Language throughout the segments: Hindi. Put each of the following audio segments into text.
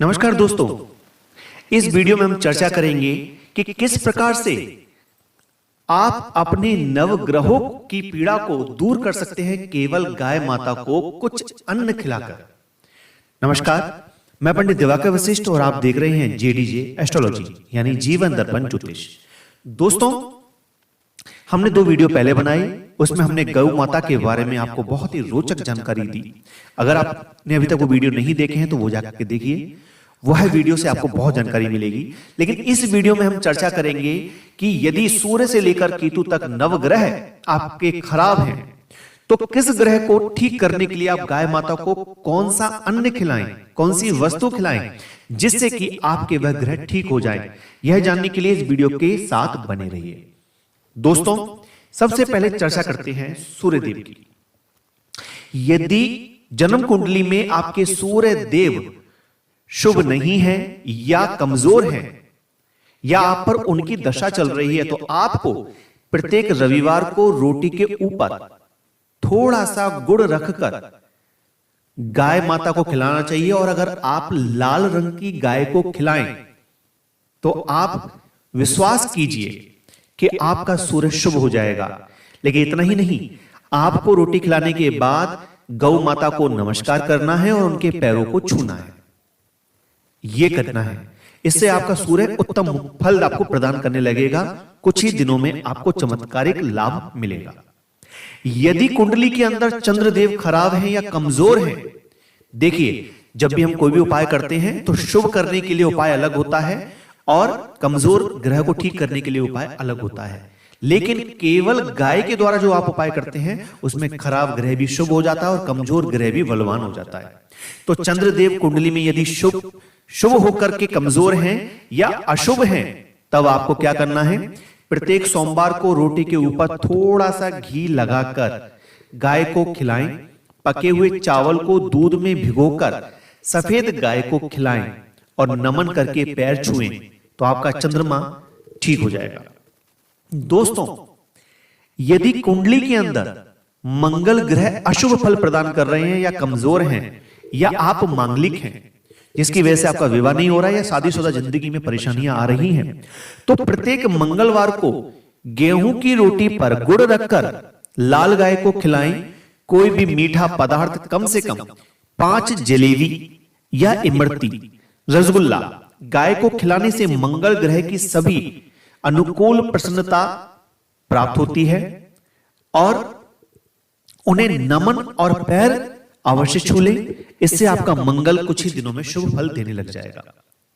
नमस्कार दोस्तों, इस वीडियो में हम चर्चा करेंगे कि किस प्रकार से आप अपने नवग्रहों की पीड़ा को दूर कर सकते हैं केवल गाय माता को कुछ अन्न खिलाकर। नमस्कार, मैं पंडित दिवाकर वशिष्ठ और आप देख रहे हैं जेडीजे एस्ट्रोलॉजी यानी जीवन दर्पण ज्योतिष। दोस्तों, हमने 2 वीडियो पहले बनाई, उसमें हमने गौ माता के बारे में आपको बहुत ही रोचक जानकारी दी। अगर आपने अभी तक वो वीडियो नहीं देखे हैं तो वो जाकर देखिए, वह वीडियो से आपको बहुत जानकारी मिलेगी। लेकिन इस वीडियो में हम चर्चा करेंगे कि यदि सूर्य से लेकर केतु तक नवग्रह आपके खराब हैं तो किस ग्रह को ठीक करने के लिए आप गाय माता को कौन सा अन्न खिलाएं, कौन सी वस्तु खिलाएं जिससे कि आपके वह ग्रह ठीक हो जाएं। यह जानने के लिए इस वीडियो के साथ बने रहिए। दोस्तों, सबसे पहले चर्चा करते हैं सूर्य देव की। यदि जन्म कुंडली में आपके सूर्य देव शुभ नहीं है या कमजोर है या आप पर उनकी दशा चल रही है तो आपको प्रत्येक रविवार को रोटी के ऊपर थोड़ा सा गुड़ रखकर गाय माता को खिलाना चाहिए। और अगर आप लाल रंग की गाय को खिलाएं तो आप विश्वास कीजिए कि आपका सूर्य शुभ हो जाएगा। लेकिन इतना ही नहीं, आपको रोटी खिलाने के बाद गौ माता को नमस्कार करना है और उनके पैरों को छूना है। यह करना है, इससे आपका सूर्य उत्तम फल आपको प्रदान करने लगेगा। कुछ ही दिनों में आपको चमत्कारिक लाभ मिलेगा। यदि कुंडली के अंदर चंद्रदेव खराब है या कमजोर है, देखिए, जब भी हम कोई भी उपाय करते हैं तो शुभ करने के लिए उपाय अलग होता है और कमजोर ग्रह को ठीक करने के लिए उपाय अलग होता है। लेकिन केवल गाय के द्वारा जो आप उपाय करते हैं उसमें खराब ग्रह भी शुभ हो जाता है और कमजोर ग्रह भी बलवान हो जाता है। तो चंद्रदेव कुंडली में यदि शुभ होकर के कमजोर हैं या अशुभ हैं, तब आपको क्या करना है, प्रत्येक सोमवार को रोटी के ऊपर थोड़ा सा घी लगाकर गाय को खिलाएं। पके हुए चावल को दूध में भिगोकर सफेद गाय को खिलाएं और नमन करके पैर छुएं तो आपका चंद्रमा ठीक हो जाएगा। दोस्तों, यदि कुंडली के अंदर मंगल ग्रह अशुभ फल प्रदान कर रहे हैं या कमजोर हैं या आप मांगलिक हैं जिसकी वजह से आपका विवाह नहीं हो रहा है या शादीशुदा जिंदगी में परेशानियां आ रही हैं, तो प्रत्येक मंगलवार को गेहूं की रोटी पर गुड़ रखकर लाल गाय को खिलाएं। कोई भी मीठा पदार्थ कम से कम 5 जलेबी या इमरती रसगुल्ला गाय को खिलाने से मंगल ग्रह की सभी अनुकूल प्रसन्नता प्राप्त होती है और उन्हें नमन और पैर अवश्य छू ले। इससे आपका मंगल कुछ ही दिनों में शुभ फल देने लग जाएगा।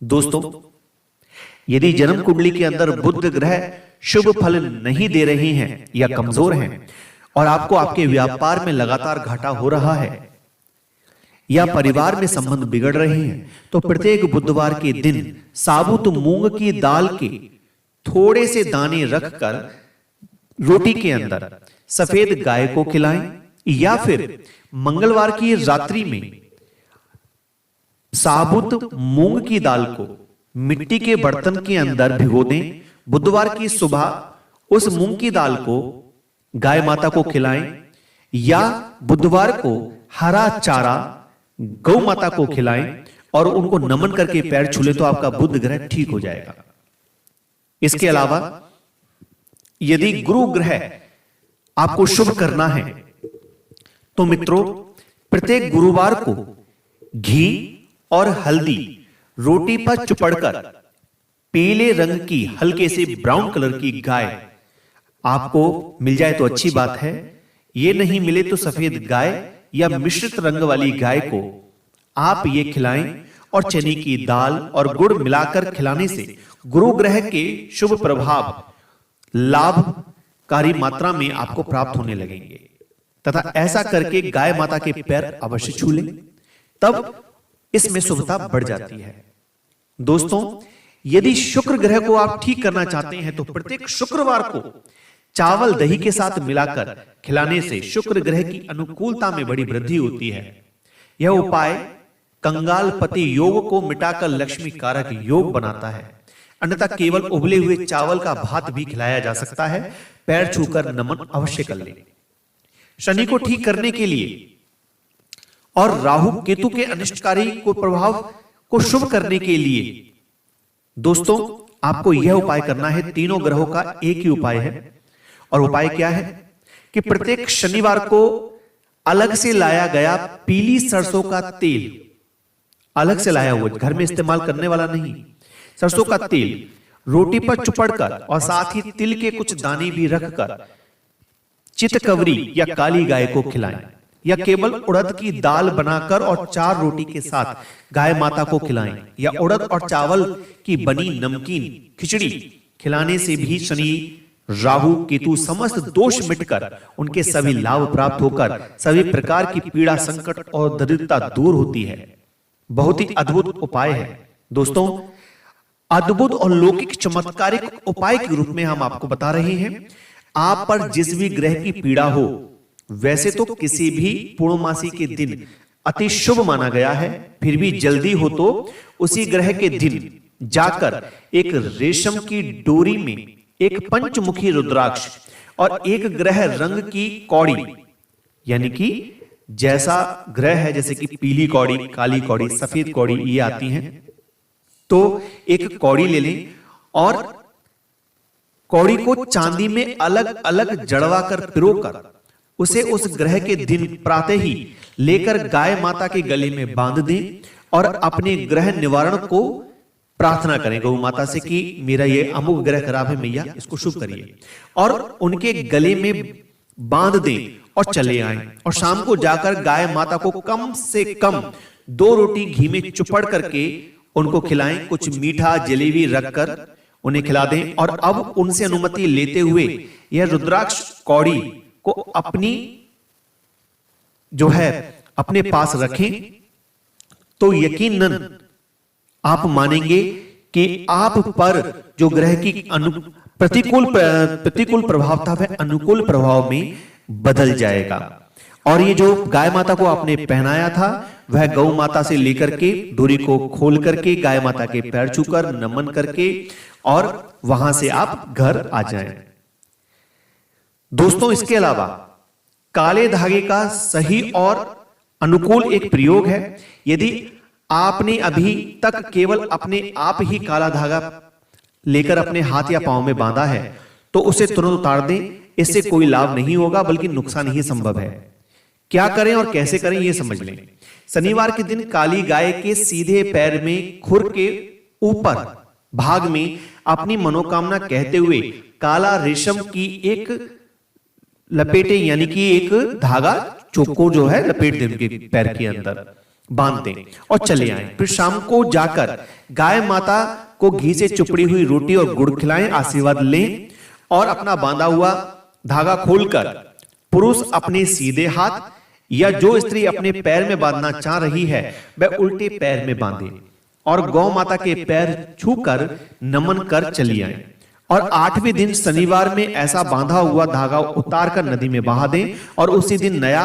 दोस्तों, यदि जन्म कुंडली के अंदर बुध ग्रह शुभ फल नहीं दे रहे हैं या कमजोर हैं और आपको आपके व्यापार में लगातार घाटा हो रहा है या परिवार में संबंध बिगड़ रहे हैं, तो प्रत्येक बुधवार के दिन साबुत मूंग की दाल के थोड़े से दाने रखकर रोटी के अंदर सफेद गाय को खिलाएं या फिर मंगलवार की रात्रि में साबुत मूंग की दाल को मिट्टी के बर्तन के अंदर भिगो दें। बुधवार की सुबह उस मूंग की दाल को गाय माता को खिलाएं या बुधवार को हरा चारा गौ माता को खिलाएं और उनको नमन करके पैर छू ले तो आपका बुध ग्रह ठीक हो जाएगा। इसके अलावा यदि गुरु ग्रह आपको शुभ करना है तो मित्रों, प्रत्येक गुरुवार को घी और हल्दी रोटी पर चुपड़कर पीले रंग की हल्के से ब्राउन कलर की गाय आपको मिल जाए तो अच्छी बात है। ये नहीं मिले तो सफेद गाय या मिश्रित रंग वाली गाय को आप ये खिलाएं और चने की दाल और गुड़ मिलाकर खिलाने से गुरु ग्रह के शुभ प्रभाव लाभकारी मात्रा में आपको प्राप्त होने लगेंगे तथा ऐसा करके गाय माता के पैर अवश्य छू लें, तब इसमें शुभता बढ़ जाती है। दोस्तों, यदि शुक्र ग्रह को आप ठीक करना चाहते हैं तो प्रत्येक शुक्रवार को चावल दही के साथ मिलाकर खिलाने से शुक्र ग्रह की अनुकूलता में बड़ी वृद्धि होती है। यह उपाय कंगाल पति योग को मिटाकर लक्ष्मी कारक योग बनाता है। अन्यथा केवल उबले हुए चावल का भात भी खिलाया जा सकता है। पैर छूकर नमन अवश्य कर ले। शनि को ठीक करने के लिए और राहु केतु के अनिष्टकारी को प्रभाव को शुभ करने के लिए दोस्तों आपको यह उपाय करना है। तीनों ग्रहों का एक ही उपाय है, और उपाय क्या है कि प्रत्येक शनिवार को अलग से लाया गया पीली सरसों का तेल, अलग से लाया हुआ, घर में इस्तेमाल करने वाला नहीं, सरसों का तेल रोटी पर चुपड़कर और साथ ही तिल के कुछ दाने भी रखकर चितकवरी या काली गाय को खिलाएं, या केवल उड़द की दाल बनाकर और 4 रोटी के साथ गाय माता को खिलाएं, या उड़द और चावल की बनी नमकीन खिचड़ी खिलाने से भी शनि, राहु, केतु समस्त दोष मिटकर उनके सभी लाभ प्राप्त होकर सभी प्रकार की पीड़ा, संकट और दरिद्रता दूर होती है। बहुत ही अद्भुत उपाय है दोस्तों। अद्भुत और लौकिक चमत्कारिक उपाय के रूप में हम आपको बता रहे हैं। आप पर जिस भी ग्रह की पीड़ा हो, वैसे तो किसी भी पूर्णमासी के दिन अति शुभ माना गया है, फिर भी जल्दी हो तो उसी ग्रह के दिन जाकर एक रेशम की डोरी में एक पंचमुखी रुद्राक्ष और एक ग्रह रंग की कौड़ी, यानी कि जैसा ग्रह है, जैसे कि पीली कौड़ी, काली कौड़ी, सफेद कौड़ी ये आती हैं, तो एक कौड़ी ले लें और कौड़ी को चांदी में अलग अलग जड़वा कर पिरोकर उसे उस ग्रह के दिन प्रातः ही लेकर गाय माता के गले में बांध दें और अपने ग्रह निवारण को प्रार्थना करें गौ माता से कि मेरा ये अमुक ग्रह खराब है मैया, इसको शुभ करिए, और उनके गले में बांध दें और चले आएं। और शाम को जाकर गाय माता को कम से कम 2 रोटी घी में चुपड़ करके उनको खिलाएं, कुछ मीठा जलेबी रखकर उन्हें खिला दें। और अब उनसे अनुमति लेते हुए यह रुद्राक्ष कौड़ी को अपनी जो है अपने पास रखें, तो यकीनन आप मानेंगे कि आप पर जो ग्रह की प्रतिकूल प्रभाव था वह अनुकूल प्रभाव में बदल जाएगा। और ये जो गाय माता को आपने पहनाया था वह गौ माता से लेकर के डोरी को खोल करके गाय माता के पैर छूकर नमन करके और वहां से आप घर आ जाएं। दोस्तों इसके अलावा काले धागे का सही और अनुकूल एक प्रयोग है। यदि आपने अभी तक केवल अपने आप ही काला धागा लेकर अपने हाथ या पांव में बांधा है तो उसे तुरंत उतार दें, इससे कोई लाभ नहीं होगा बल्कि नुकसान ही संभव है। क्या करें और कैसे करें ये समझ लें। शनिवार के दिन काली गाय के सीधे पैर में खुर के ऊपर भाग में अपनी मनोकामना कहते हुए काला रेशम की एक लपेटे, यानी कि एक धागा चोको जो है लपेट दें उनके पैर के अंदर, बांध दें और चले आएं। फिर शाम को जाकर गाय माता को घी से चुपड़ी हुई रोटी और गुड़ खिलाएं, आशीर्वाद लें और अपना बांधा हुआ धागा खोलकर पुरुष अपने सीधे हाथ या जो स्त्री अपने पैर में बांधना चाह रही है वह उल्टे पैर में बांधे और गौ माता के पैर छूकर नमन कर चली आए। और 8वें दिन शनिवार में ऐसा बांधा हुआ धागा उतार कर नदी में बहा दें और उसी दिन नया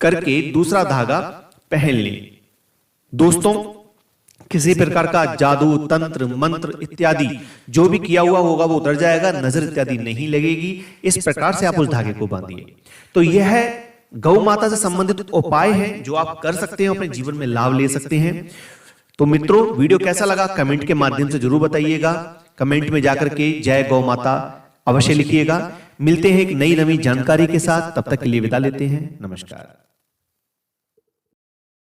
करके दूसरा धागा पहन लें। दोस्तों किसी प्रकार का जादू, तंत्र, मंत्र इत्यादि जो भी किया हुआ होगा वो उतर जाएगा, नजर इत्यादि नहीं लगेगी। इस प्रकार से आप उस धागे को बांधिए। तो यह है गौ माता से संबंधित उपाय हैं जो आप कर सकते हैं, अपने जीवन में लाभ ले सकते हैं। तो मित्रों वीडियो कैसा लगा कमेंट के माध्यम से जरूर बताइएगा। कमेंट में जाकर के जय गौ माता अवश्य लिखिएगा। मिलते हैं एक नई जानकारी के साथ, तब तक के लिए विदा लेते हैं। नमस्कार।